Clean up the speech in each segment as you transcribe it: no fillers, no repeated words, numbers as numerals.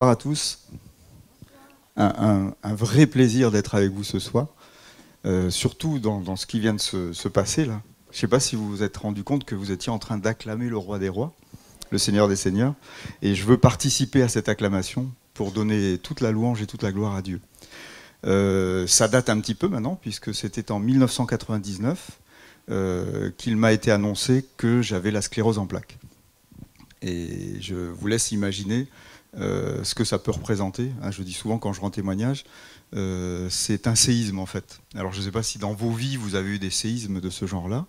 Bonjour à tous, un vrai plaisir d'être avec vous ce soir, surtout dans ce qui vient de se passer là. Je ne sais pas si vous vous êtes rendu compte que vous étiez en train d'acclamer le roi des rois, le seigneur des seigneurs, et je veux participer à cette acclamation pour donner toute la louange et toute la gloire à Dieu. Ça date un petit peu maintenant, puisque c'était en 1999 qu'il m'a été annoncé que j'avais la sclérose en plaques. Et je vous laisse imaginer ce que ça peut représenter. Je dis souvent quand je rends témoignage, c'est un séisme en fait. Alors je ne sais pas si dans vos vies vous avez eu des séismes de ce genre-là,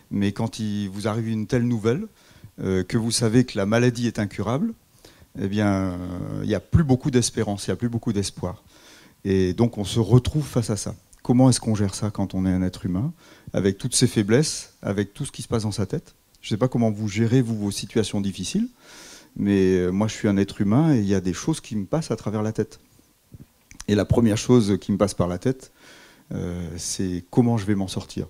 mais quand il vous arrive une telle nouvelle, que vous savez que la maladie est incurable, eh bien il n'y a plus beaucoup d'espérance, il n'y a plus beaucoup d'espoir. Et donc on se retrouve face à ça. Comment est-ce qu'on gère ça quand on est un être humain, avec toutes ses faiblesses, avec tout ce qui se passe dans sa tête? Je ne sais pas comment vous gérez vous vos situations difficiles, mais moi je suis un être humain et il y a des choses qui me passent à travers la tête. Et la première chose qui me passe par la tête, c'est comment je vais m'en sortir.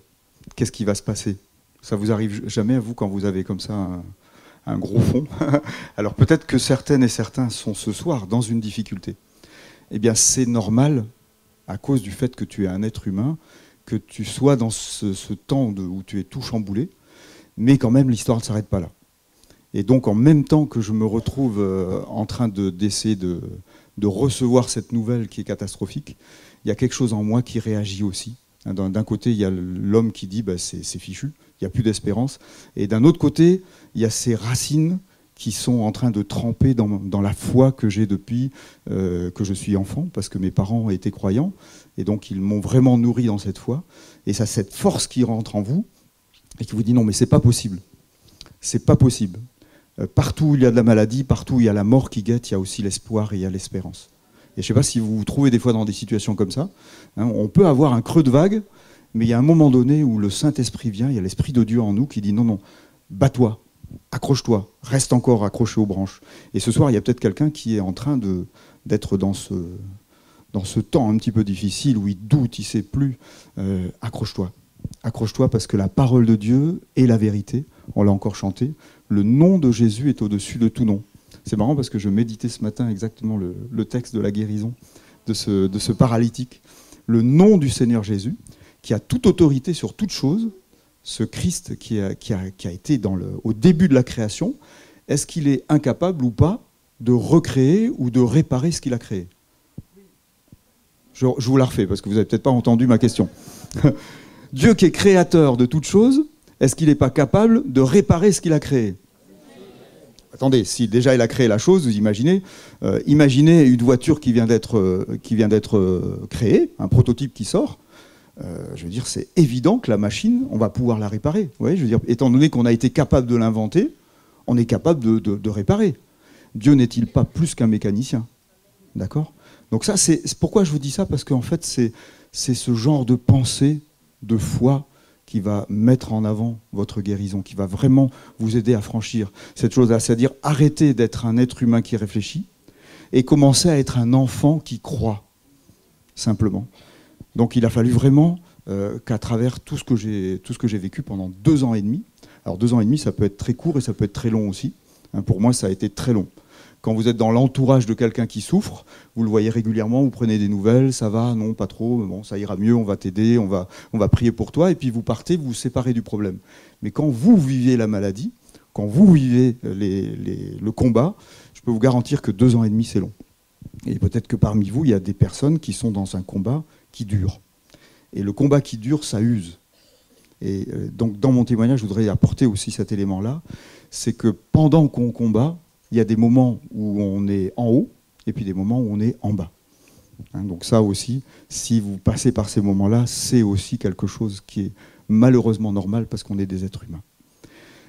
Qu'est-ce qui va se passer? Ça vous arrive jamais à vous quand vous avez comme ça un gros fond? Alors peut-être que certaines et certains sont ce soir dans une difficulté. Eh bien c'est normal à cause du fait que tu es un être humain, que tu sois dans ce temps où tu es tout chamboulé, mais quand même l'histoire ne s'arrête pas là. Et donc en même temps que je me retrouve en train d'essayer de recevoir cette nouvelle qui est catastrophique, il y a quelque chose en moi qui réagit aussi. D'un côté, il y a l'homme qui dit c'est fichu, il n'y a plus d'espérance. Et d'un autre côté, il y a ces racines qui sont en train de tremper dans la foi que j'ai depuis que je suis enfant, parce que mes parents étaient croyants, et donc ils m'ont vraiment nourri dans cette foi. Et ça, cette force qui rentre en vous, et qui vous dit non mais c'est pas possible. C'est pas possible. Partout où il y a de la maladie, partout où il y a la mort qui guette, il y a aussi l'espoir et il y a l'espérance. Et je ne sais pas si vous vous trouvez des fois dans des situations comme ça. On peut avoir un creux de vague, mais il y a un moment donné où le Saint-Esprit vient, il y a l'Esprit de Dieu en nous qui dit non, non, bats-toi, accroche-toi, reste encore accroché aux branches. Et ce soir, il y a peut-être quelqu'un qui est en train d'être dans ce temps un petit peu difficile où il doute, il ne sait plus. Accroche-toi. Accroche-toi parce que la parole de Dieu est la vérité. On l'a encore chanté. Le nom de Jésus est au-dessus de tout nom. C'est marrant parce que je méditais ce matin exactement le texte de la guérison de ce paralytique. Le nom du Seigneur Jésus, qui a toute autorité sur toute chose, ce Christ qui a été au début de la création, est-ce qu'il est incapable ou pas de recréer ou de réparer ce qu'il a créé? Je vous la refais parce que vous n'avez peut-être pas entendu ma question. Dieu qui est créateur de toutes choses, est-ce qu'il n'est pas capable de réparer ce qu'il a créé? Attendez, si déjà il a créé la chose, vous imaginez, imaginez une voiture qui vient d'être créée, un prototype qui sort. Je veux dire, c'est évident que la machine, on va pouvoir la réparer. Vous voyez, je veux dire, étant donné qu'on a été capable de l'inventer, on est capable de réparer. Dieu n'est-il pas plus qu'un mécanicien? D'accord? Donc ça, c'est pourquoi je vous dis ça, parce qu'en fait, c'est ce genre de pensée, de foi, qui va mettre en avant votre guérison, qui va vraiment vous aider à franchir cette chose-là, c'est-à-dire arrêter d'être un être humain qui réfléchit et commencer à être un enfant qui croit, simplement. Donc il a fallu vraiment qu'à travers tout ce que j'ai vécu pendant 2 ans et demi, alors 2 ans et demi, ça peut être très court et ça peut être très long aussi. Pour moi, ça a été très long. Quand vous êtes dans l'entourage de quelqu'un qui souffre, vous le voyez régulièrement, vous prenez des nouvelles, ça va, non, pas trop, bon, ça ira mieux, on va t'aider, on va prier pour toi, et puis vous partez, vous vous séparez du problème. Mais quand vous vivez la maladie, quand vous vivez le combat, je peux vous garantir que 2 ans et demi, c'est long. Et peut-être que parmi vous, il y a des personnes qui sont dans un combat qui dure. Et le combat qui dure, ça use. Et donc dans mon témoignage, je voudrais apporter aussi cet élément-là, c'est que pendant qu'on combat, il y a des moments où on est en haut et puis des moments où on est en bas. Donc ça aussi, si vous passez par ces moments-là, c'est aussi quelque chose qui est malheureusement normal parce qu'on est des êtres humains.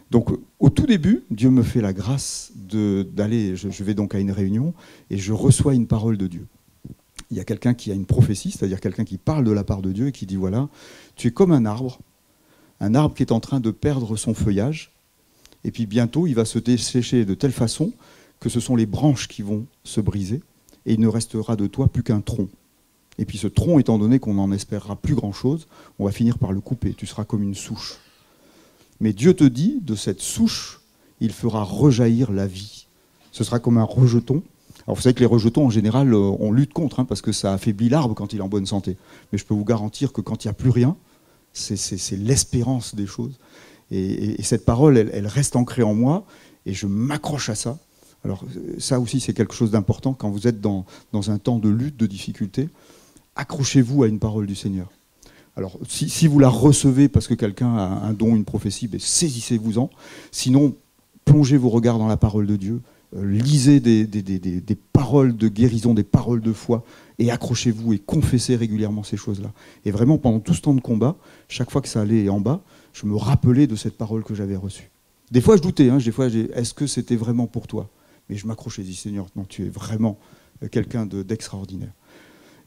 Donc au tout début, Dieu me fait la grâce d'aller, je vais donc à une réunion et je reçois une parole de Dieu. Il y a quelqu'un qui a une prophétie, c'est-à-dire quelqu'un qui parle de la part de Dieu et qui dit voilà, tu es comme un arbre qui est en train de perdre son feuillage. Et puis bientôt, il va se dessécher de telle façon que ce sont les branches qui vont se briser et il ne restera de toi plus qu'un tronc. Et puis ce tronc, étant donné qu'on n'en espérera plus grand-chose, on va finir par le couper. Tu seras comme une souche. Mais Dieu te dit, de cette souche, il fera rejaillir la vie. Ce sera comme un rejeton. Alors vous savez que les rejetons, en général, on lutte contre, hein, parce que ça affaiblit l'arbre quand il est en bonne santé. Mais je peux vous garantir que quand il n'y a plus rien, c'est l'espérance des choses. Et cette parole, elle reste ancrée en moi, et je m'accroche à ça. Alors ça aussi, c'est quelque chose d'important quand vous êtes dans un temps de lutte, de difficulté. Accrochez-vous à une parole du Seigneur. Alors si vous la recevez parce que quelqu'un a un don, une prophétie, ben, saisissez-vous-en. Sinon, plongez vos regards dans la parole de Dieu. Lisez des paroles de guérison, des paroles de foi, et accrochez-vous et confessez régulièrement ces choses-là. Et vraiment, pendant tout ce temps de combat, chaque fois que ça allait en bas, je me rappelais de cette parole que j'avais reçue. Des fois, je doutais, hein, des fois, est-ce que c'était vraiment pour toi? Mais je m'accrochais, je dis, Seigneur, non, tu es vraiment quelqu'un d'extraordinaire.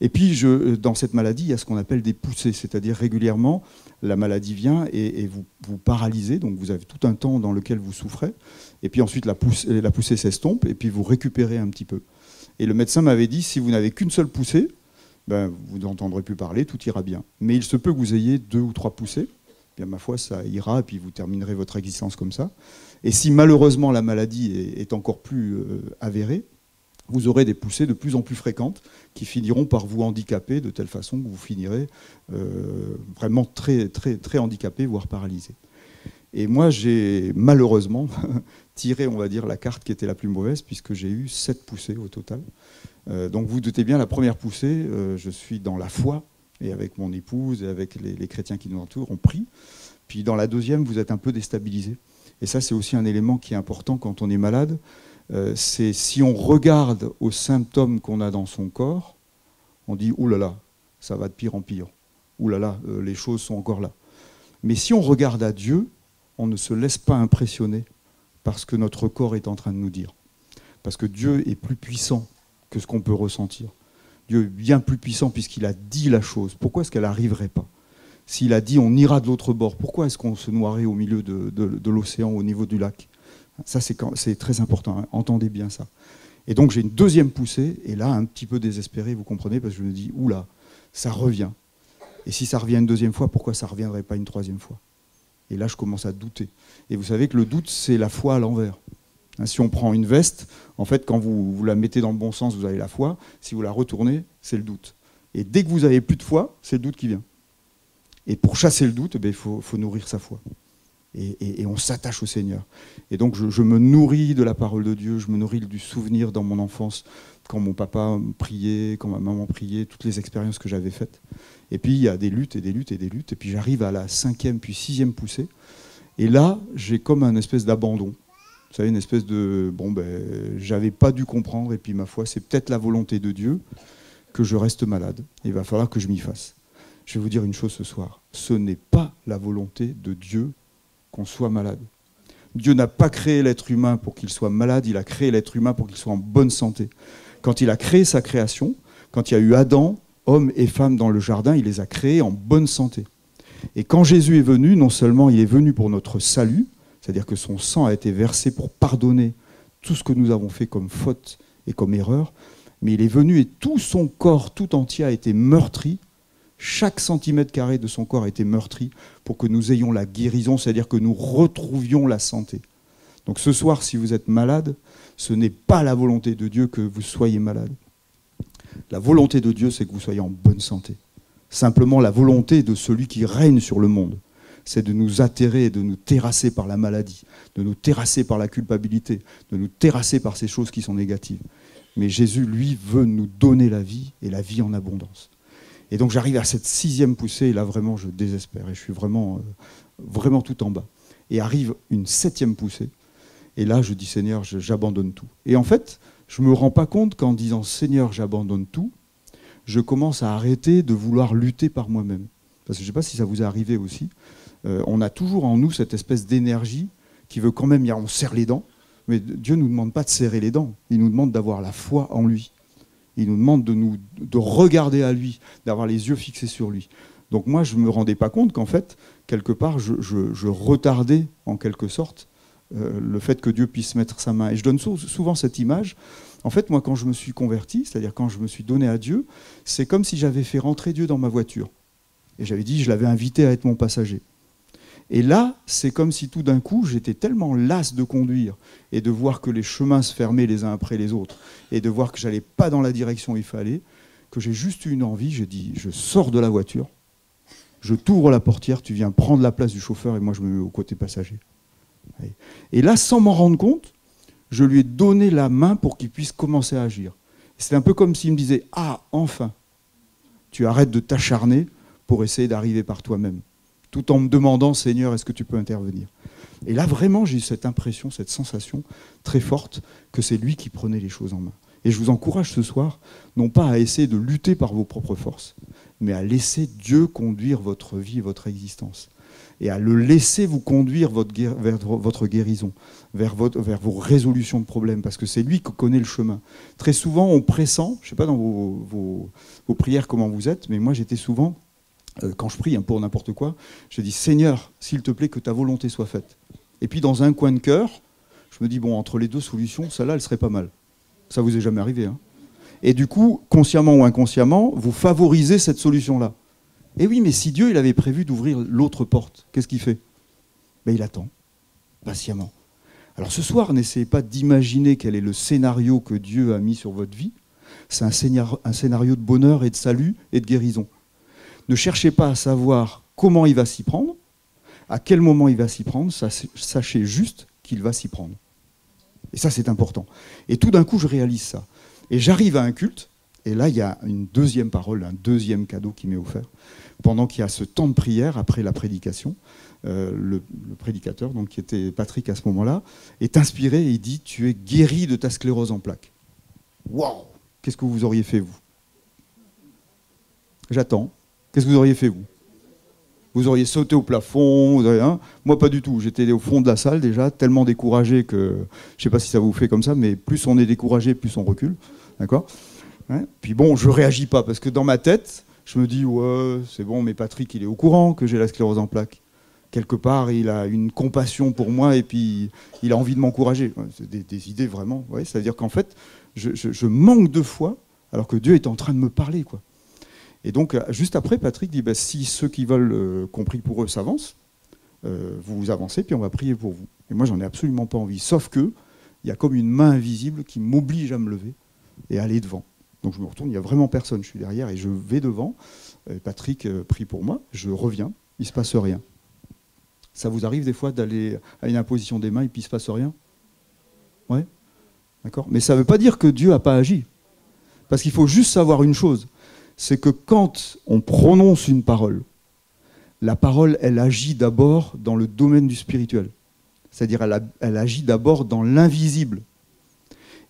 Et puis, dans cette maladie, il y a ce qu'on appelle des poussées, c'est-à-dire régulièrement, la maladie vient et vous paralysez, donc vous avez tout un temps dans lequel vous souffrez, et puis ensuite la poussée s'estompe, et puis vous récupérez un petit peu. Et le médecin m'avait dit, si vous n'avez qu'une seule poussée, ben, vous n'entendrez plus parler, tout ira bien. Mais il se peut que vous ayez 2 ou 3 poussées, bien ma foi, ça ira, et puis vous terminerez votre existence comme ça. Et si malheureusement la maladie est encore plus avérée, vous aurez des poussées de plus en plus fréquentes qui finiront par vous handicaper de telle façon que vous finirez vraiment très, très, très handicapé, voire paralysé. Et moi, j'ai malheureusement tiré, on va dire, la carte qui était la plus mauvaise, puisque j'ai eu 7 poussées au total. Donc vous doutez bien, la première poussée, je suis dans la foi, et avec mon épouse et avec les chrétiens qui nous entourent, on prie. Puis dans la deuxième, vous êtes un peu déstabilisé. Et ça, c'est aussi un élément qui est important quand on est malade. C'est si on regarde aux symptômes qu'on a dans son corps, on dit « Ouh là là, ça va de pire en pire. Ouh là là, les choses sont encore là. » Mais si on regarde à Dieu, on ne se laisse pas impressionner par ce que notre corps est en train de nous dire. Parce que Dieu est plus puissant que ce qu'on peut ressentir. Dieu est bien plus puissant puisqu'il a dit la chose. Pourquoi est-ce qu'elle n'arriverait pas? S'il a dit « on ira de l'autre bord », pourquoi est-ce qu'on se noierait au milieu de l'océan, au niveau du lac? Ça, c'est très important, hein. Entendez bien ça. Et donc, j'ai une deuxième poussée, et là, un petit peu désespéré, vous comprenez, parce que je me dis, oula, ça revient. Et si ça revient une deuxième fois, pourquoi ça ne reviendrait pas une troisième fois? Et là, je commence à douter. Et vous savez que le doute, c'est la foi à l'envers. Hein, si on prend une veste, en fait, quand vous la mettez dans le bon sens, vous avez la foi. Si vous la retournez, c'est le doute. Et dès que vous n'avez plus de foi, c'est le doute qui vient. Et pour chasser le doute, il faut nourrir sa foi. Et on s'attache au Seigneur. Et donc je me nourris de la parole de Dieu, je me nourris du souvenir dans mon enfance, quand mon papa priait, quand ma maman priait, toutes les expériences que j'avais faites. Et puis il y a des luttes et des luttes et des luttes, et puis j'arrive à la 5e puis 6e poussée, et là j'ai comme un espèce d'abandon. Vous savez, une espèce de, j'avais pas dû comprendre, et puis ma foi, c'est peut-être la volonté de Dieu que je reste malade. Il va falloir que je m'y fasse. Je vais vous dire une chose ce soir, ce n'est pas la volonté de Dieu qu'on soit malade. Dieu n'a pas créé l'être humain pour qu'il soit malade, il a créé l'être humain pour qu'il soit en bonne santé. Quand il a créé sa création, quand il y a eu Adam, homme et femme dans le jardin, il les a créés en bonne santé. Et quand Jésus est venu, non seulement il est venu pour notre salut, c'est-à-dire que son sang a été versé pour pardonner tout ce que nous avons fait comme faute et comme erreur, mais il est venu et tout son corps tout entier a été meurtri. Chaque centimètre carré de son corps a été meurtri pour que nous ayons la guérison, c'est-à-dire que nous retrouvions la santé. Donc ce soir, si vous êtes malade, ce n'est pas la volonté de Dieu que vous soyez malade. La volonté de Dieu, c'est que vous soyez en bonne santé. Simplement, la volonté de celui qui règne sur le monde, c'est de nous atterrer, de nous terrasser par la maladie, de nous terrasser par la culpabilité, de nous terrasser par ces choses qui sont négatives. Mais Jésus, lui, veut nous donner la vie et la vie en abondance. Et donc j'arrive à cette 6e poussée, et là vraiment je désespère, et je suis vraiment, vraiment tout en bas. Et arrive une 7e poussée, et là je dis Seigneur, j'abandonne tout. Et en fait, je ne me rends pas compte qu'en disant Seigneur, j'abandonne tout, je commence à arrêter de vouloir lutter par moi-même. Parce que je ne sais pas si ça vous est arrivé aussi, on a toujours en nous cette espèce d'énergie qui veut quand même, on serre les dents, mais Dieu ne nous demande pas de serrer les dents, il nous demande d'avoir la foi en lui. Il nous demande de regarder à lui, d'avoir les yeux fixés sur lui. Donc moi, je ne me rendais pas compte qu'en fait, quelque part, je retardais en quelque sorte le fait que Dieu puisse mettre sa main. Et je donne souvent cette image. En fait, moi, quand je me suis converti, c'est-à-dire quand je me suis donné à Dieu, c'est comme si j'avais fait rentrer Dieu dans ma voiture. Et j'avais dit, je l'avais invité à être mon passager. Et là, c'est comme si tout d'un coup, j'étais tellement las de conduire et de voir que les chemins se fermaient les uns après les autres et de voir que j'allais pas dans la direction où il fallait, que j'ai juste eu une envie. J'ai dit, je sors de la voiture, je t'ouvre la portière, tu viens prendre la place du chauffeur et moi je me mets au côté passager. Et là, sans m'en rendre compte, je lui ai donné la main pour qu'il puisse commencer à agir. C'est un peu comme s'il me disait, ah, enfin, tu arrêtes de t'acharner pour essayer d'arriver par toi-même, tout en me demandant, Seigneur, est-ce que tu peux intervenir? Et là, vraiment, j'ai eu cette impression, cette sensation très forte que c'est lui qui prenait les choses en main. Et je vous encourage ce soir, non pas à essayer de lutter par vos propres forces, mais à laisser Dieu conduire votre vie et votre existence. Et à le laisser vous conduire vers votre guérison, vers vos résolutions de problèmes, parce que c'est lui qui connaît le chemin. Très souvent, on pressent, je ne sais pas dans vos prières comment vous êtes, mais moi j'étais souvent, quand je prie pour n'importe quoi, je dis Seigneur, s'il te plaît, que ta volonté soit faite. Et puis dans un coin de cœur, je me dis, bon, entre les deux solutions, celle-là, elle serait pas mal. Ça vous est jamais arrivé, hein? Et du coup, consciemment ou inconsciemment, vous favorisez cette solution-là. Et oui, mais si Dieu il avait prévu d'ouvrir l'autre porte, qu'est-ce qu'il fait? Ben, il attend, patiemment. Alors ce soir, n'essayez pas d'imaginer quel est le scénario que Dieu a mis sur votre vie. C'est un scénario de bonheur et de salut et de guérison. Ne cherchez pas à savoir comment il va s'y prendre, à quel moment il va s'y prendre, sachez juste qu'il va s'y prendre. Et ça, c'est important. Et tout d'un coup, je réalise ça. Et j'arrive à un culte, et là, il y a une deuxième parole, un deuxième cadeau qui m'est offert. Pendant qu'il y a ce temps de prière, après la prédication, le prédicateur, donc, qui était Patrick à ce moment-là, est inspiré et il dit « Tu es guéri de ta sclérose en plaques ». Waouh! Qu'est-ce que vous auriez fait, vous? J'attends. Qu'est-ce que vous auriez fait, vous? Vous auriez sauté au plafond, moi pas du tout. J'étais au fond de la salle déjà, tellement découragé que, je ne sais pas si ça vous fait comme ça, mais plus on est découragé, plus on recule. D'accord? Ouais. Puis bon, je ne réagis pas, parce que dans ma tête, je me dis, ouais, c'est bon, mais Patrick, il est au courant que j'ai la sclérose en plaques. Quelque part, il a une compassion pour moi et puis il a envie de m'encourager. C'est des idées vraiment. Ouais, c'est-à-dire qu'en fait, je manque de foi alors que Dieu est en train de me parler, quoi. Et donc, juste après, Patrick dit, bah, si ceux qui veulent qu'on prie pour eux s'avancent, vous avancez, puis on va prier pour vous. Et moi, j'en ai absolument pas envie. Sauf que il y a comme une main invisible qui m'oblige à me lever et à aller devant. Donc je me retourne, il n'y a vraiment personne. Je suis derrière et je vais devant. Patrick prie pour moi, je reviens, il ne se passe rien. Ça vous arrive des fois d'aller à une imposition des mains et puis il ne se passe rien? Ouais, d'accord. Mais ça ne veut pas dire que Dieu n'a pas agi. Parce qu'il faut juste savoir une chose, c'est que quand on prononce une parole, la parole, elle agit d'abord dans le domaine du spirituel. C'est-à-dire elle agit d'abord dans l'invisible.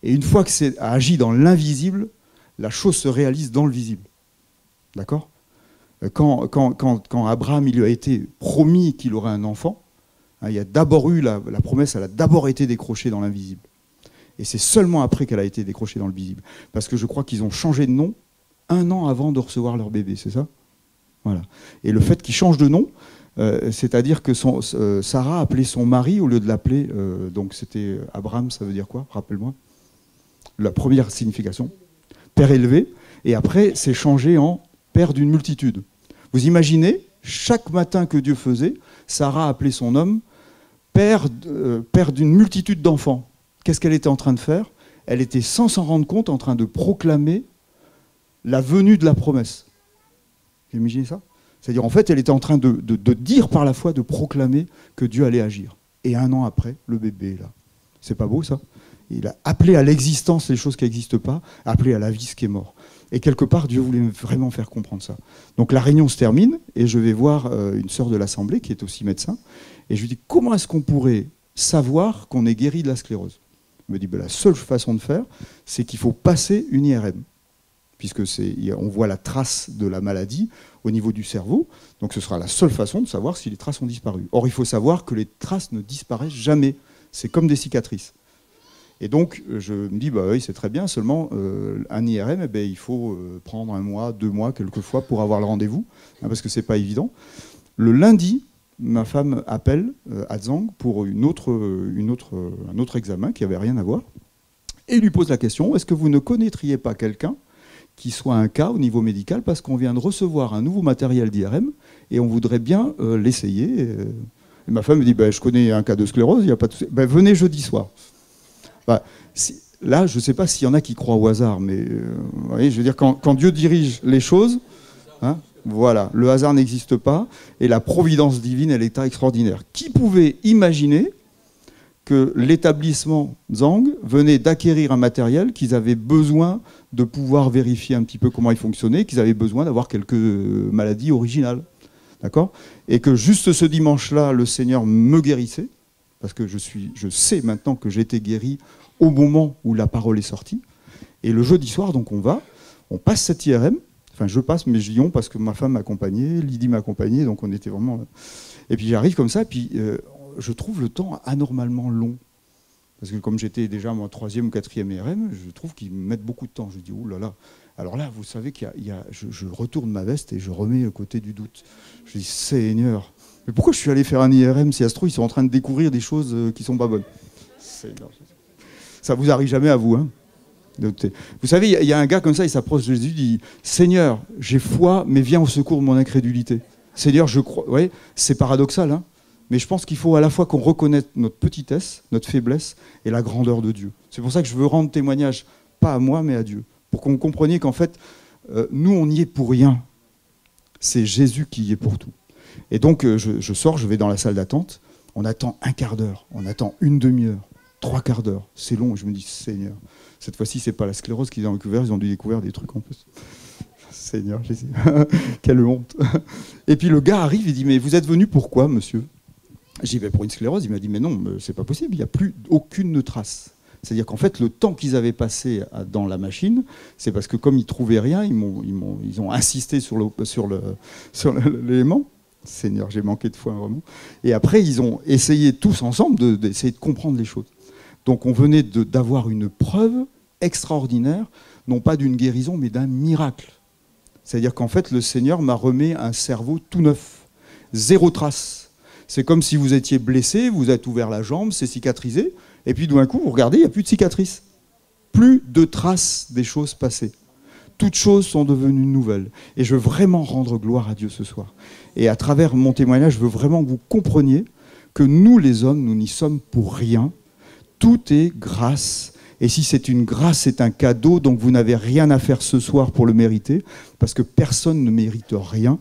Et une fois que c'est agi dans l'invisible, la chose se réalise dans le visible. D'accord? Quand Abraham il lui a été promis qu'il aurait un enfant, hein, il y a d'abord eu la promesse, elle a d'abord été décrochée dans l'invisible. Et c'est seulement après qu'elle a été décrochée dans le visible. Parce que je crois qu'ils ont changé de nom 1 an avant de recevoir leur bébé, c'est ça? Voilà. Et le fait qu'ils changent de nom, c'est-à-dire que Sarah appelait son mari au lieu de l'appeler, donc c'était Abraham, ça veut dire quoi? Rappelle-moi. La première signification. Père élevé. Et après, c'est changé en père d'une multitude. Vous imaginez, chaque matin que Dieu faisait, Sarah appelait son homme père d'une multitude d'enfants. Qu'est-ce qu'elle était en train de faire? Elle était, sans s'en rendre compte, en train de proclamer la venue de la promesse. Vous imaginez ça? C'est-à-dire, en fait, elle était en train de dire par la foi, de proclamer que Dieu allait agir. Et 1 an après, le bébé est là. C'est pas beau, ça? Il a appelé à l'existence les choses qui n'existent pas, appelé à la vie ce qui est mort. Et quelque part, Dieu voulait vraiment faire comprendre ça. Donc la réunion se termine, et je vais voir une sœur de l'Assemblée, qui est aussi médecin, et je lui dis, comment est-ce qu'on pourrait savoir qu'on est guéri de la sclérose? Elle me dit, ben, la seule façon de faire, c'est qu'il faut passer une IRM. Puisque on voit la trace de la maladie au niveau du cerveau, donc ce sera la seule façon de savoir si les traces ont disparu. Or, il faut savoir que les traces ne disparaissent jamais, c'est comme des cicatrices. Et donc, je me dis, bah oui, c'est très bien, seulement un IRM, eh ben, il faut prendre 1 mois, 2 mois, quelquefois, pour avoir le rendez-vous, hein, parce que c'est pas évident. Le lundi, ma femme appelle à Zang pour un autre examen qui n'avait rien à voir, et lui pose la question, est-ce que vous ne connaîtriez pas quelqu'un qui soit un cas au niveau médical, parce qu'on vient de recevoir un nouveau matériel d'IRM et on voudrait bien l'essayer Et ma femme me dit, je connais un cas de sclérose, il n'y a pas de souci. Venez jeudi soir. Là, je ne sais pas s'il y en a qui croient au hasard, mais vous voyez, je veux dire, quand Dieu dirige les choses, hein, voilà, le hasard n'existe pas, et la providence divine, elle est extraordinaire. Qui pouvait imaginer que l'établissement Zhang venait d'acquérir un matériel qu'ils avaient besoin de pouvoir vérifier un petit peu comment il fonctionnait, qu'ils avaient besoin d'avoir quelques maladies originales. D'accord ? Et que juste ce dimanche-là, le Seigneur me guérissait, parce que je sais maintenant que j'ai été guéri au moment où la parole est sortie. Et le jeudi soir, donc on passe cette IRM, enfin je passe, mais je dis on parce que ma femme m'accompagnait, Lydie m'accompagnait, donc on était vraiment là. Et puis j'arrive comme ça, et puis je trouve le temps anormalement long. Parce que comme j'étais déjà mon 3e ou 4e IRM, je trouve qu'ils mettent beaucoup de temps. Je dis, oh là là. Alors là, vous savez je retourne ma veste et je remets le côté du doute. Je dis, Seigneur, mais pourquoi je suis allé faire un IRM si à ce trouve, ils sont en train de découvrir des choses qui ne sont pas bonnes. Seigneur. Ça vous arrive jamais à vous, hein. Vous savez, il y a un gars comme ça, il s'approche de Jésus, il dit, Seigneur, j'ai foi, mais viens au secours de mon incrédulité. Seigneur, je crois. Vous voyez, c'est paradoxal, hein. Mais je pense qu'il faut à la fois qu'on reconnaisse notre petitesse, notre faiblesse et la grandeur de Dieu. C'est pour ça que je veux rendre témoignage, pas à moi, mais à Dieu. Pour qu'on comprenne qu'en fait, nous, on n'y est pour rien. C'est Jésus qui y est pour tout. Et donc, je sors, je vais dans la salle d'attente. On attend un quart d'heure, on attend une demi-heure, 3/4 d'heure. C'est long. Et je me dis, Seigneur, cette fois-ci, c'est pas la sclérose qu'ils ont découvert. Ils ont dû découvrir des trucs en plus. Seigneur Jésus, quelle honte. Et puis le gars arrive, il dit, mais vous êtes venu pourquoi, monsieur ? J'y vais pour une sclérose, il m'a dit, mais non, c'est pas possible, il n'y a plus aucune trace. C'est-à-dire qu'en fait, le temps qu'ils avaient passé dans la machine, c'est parce que comme ils ne trouvaient rien, ils ont insisté sur l'élément. Seigneur, j'ai manqué de foi, vraiment. Et après, ils ont essayé tous ensemble d'essayer de comprendre les choses. Donc on venait d'avoir une preuve extraordinaire, non pas d'une guérison, mais d'un miracle. C'est-à-dire qu'en fait, le Seigneur m'a remis un cerveau tout neuf, 0 trace. C'est comme si vous étiez blessé, vous êtes ouvert la jambe, c'est cicatrisé, et puis d'un coup, vous regardez, il n'y a plus de cicatrice. Plus de traces des choses passées. Toutes choses sont devenues nouvelles. Et je veux vraiment rendre gloire à Dieu ce soir. Et à travers mon témoignage, je veux vraiment que vous compreniez que nous, les hommes, nous n'y sommes pour rien. Tout est grâce. Et si c'est une grâce, c'est un cadeau, donc vous n'avez rien à faire ce soir pour le mériter, parce que personne ne mérite rien.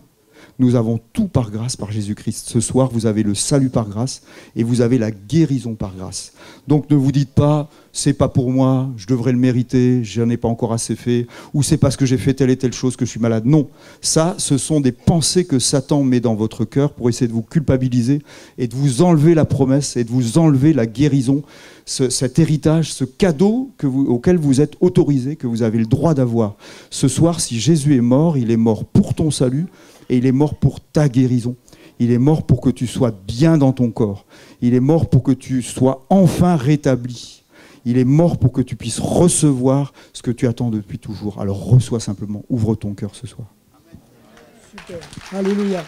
Nous avons tout par grâce, par Jésus-Christ. Ce soir, vous avez le salut par grâce et vous avez la guérison par grâce. Donc ne vous dites pas, c'est pas pour moi, je devrais le mériter, je n'en ai pas encore assez fait, ou c'est parce que j'ai fait telle et telle chose que je suis malade. Non, ça, ce sont des pensées que Satan met dans votre cœur pour essayer de vous culpabiliser et de vous enlever la promesse et de vous enlever la guérison, cet héritage, ce cadeau auquel vous êtes autorisé, que vous avez le droit d'avoir. Ce soir, si Jésus est mort, il est mort pour ton salut, et il est mort pour ta guérison. Il est mort pour que tu sois bien dans ton corps. Il est mort pour que tu sois enfin rétabli. Il est mort pour que tu puisses recevoir ce que tu attends depuis toujours. Alors reçois simplement, ouvre ton cœur ce soir. Super. Alléluia.